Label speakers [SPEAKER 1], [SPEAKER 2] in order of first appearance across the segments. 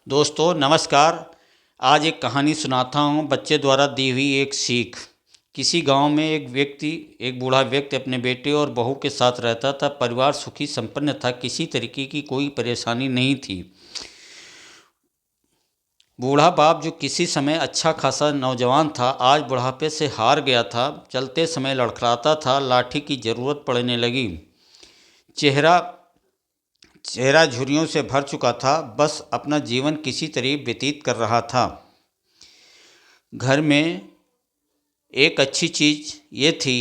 [SPEAKER 1] दोस्तों नमस्कार। आज एक कहानी सुनाता हूँ बच्चे द्वारा दी हुई एक सीख। किसी गांव में एक बूढ़ा व्यक्ति अपने बेटे और बहू के साथ रहता था। परिवार सुखी संपन्न था, किसी तरीके की कोई परेशानी नहीं थी। बूढ़ा बाप जो किसी समय अच्छा खासा नौजवान था, आज बुढ़ापे से हार गया था। चलते समय लड़खड़ाता था, लाठी की जरूरत पड़ने लगी। चेहरा चेहरा झुर्रियों से भर चुका था, बस अपना जीवन किसी तरह व्यतीत कर रहा था। घर में एक अच्छी चीज़ ये थी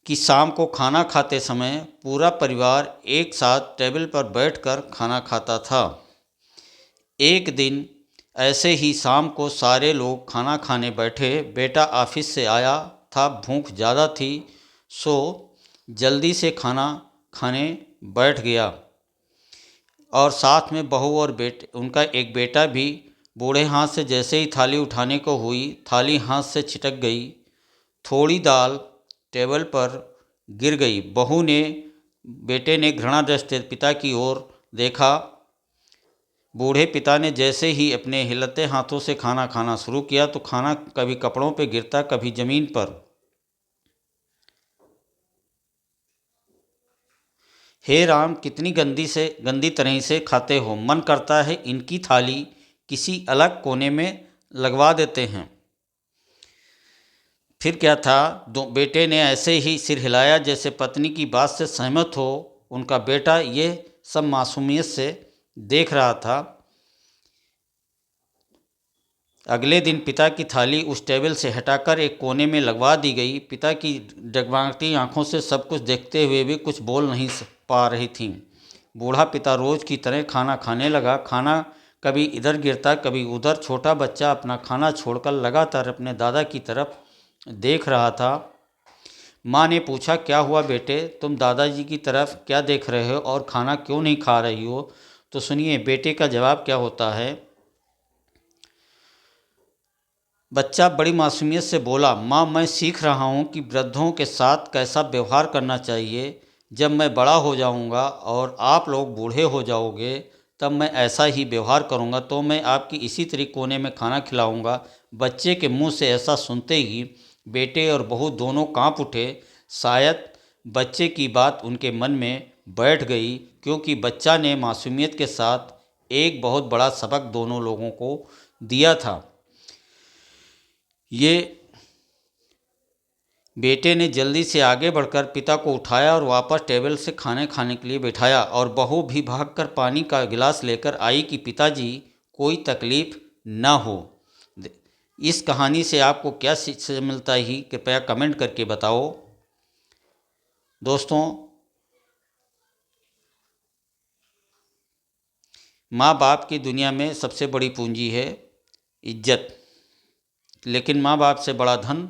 [SPEAKER 1] कि शाम को खाना खाते समय पूरा परिवार एक साथ टेबल पर बैठकर खाना खाता था। एक दिन ऐसे ही शाम को सारे लोग खाना खाने बैठे। बेटा ऑफिस से आया था, भूख ज़्यादा थी, सो जल्दी से खाना खाने बैठ गया और साथ में बहू और उनका एक बेटा भी। बूढ़े हाथ से जैसे ही थाली उठाने को हुई, थाली हाथ से छिटक गई। थोड़ी दाल टेबल पर गिर गई। बेटे ने घृणा दृष्टि पिता की ओर देखा। बूढ़े पिता ने जैसे ही अपने हिलते हाथों से खाना खाना शुरू किया तो खाना कभी कपड़ों पर गिरता, कभी जमीन पर। हे राम, कितनी गंदी तरह से खाते हो। मन करता है इनकी थाली किसी अलग कोने में लगवा देते हैं। फिर क्या था, दो बेटे ने ऐसे ही सिर हिलाया जैसे पत्नी की बात से सहमत हो। उनका बेटा ये सब मासूमियत से देख रहा था। अगले दिन पिता की थाली उस टेबल से हटाकर एक कोने में लगवा दी गई। पिता की डगमगाती आंखों से सब कुछ देखते हुए भी कुछ बोल नहीं पा रही थी। बूढ़ा पिता रोज की तरह खाना खाने लगा। खाना कभी इधर गिरता, कभी उधर। छोटा बच्चा अपना खाना छोड़कर लगातार अपने दादा की तरफ देख रहा था। माँ ने पूछा, क्या हुआ बेटे, तुम दादाजी की तरफ क्या देख रहे हो और खाना क्यों नहीं खा रही हो? तो सुनिए बेटे का जवाब क्या होता है। बच्चा बड़ी मासूमियत से बोला, माँ मैं सीख रहा हूँ कि वृद्धों के साथ कैसा व्यवहार करना चाहिए। जब मैं बड़ा हो जाऊँगा और आप लोग बूढ़े हो जाओगे तब मैं ऐसा ही व्यवहार करूँगा, तो मैं आपकी इसी तरह कोने में खाना खिलाऊँगा। बच्चे के मुंह से ऐसा सुनते ही बेटे और बहू दोनों कांप उठे। शायद बच्चे की बात उनके मन में बैठ गई, क्योंकि बच्चा ने मासूमियत के साथ एक बहुत बड़ा सबक दोनों लोगों को दिया था। ये बेटे ने जल्दी से आगे बढ़कर पिता को उठाया और वापस टेबल से खाने खाने के लिए बिठाया, और बहू भी भागकर पानी का गिलास लेकर आई कि पिताजी कोई तकलीफ ना हो। इस कहानी से आपको क्या सीख मिलता है, कृपया कमेंट करके बताओ। दोस्तों, माँ बाप की दुनिया में सबसे बड़ी पूंजी है इज्जत, लेकिन माँ बाप से बड़ा धन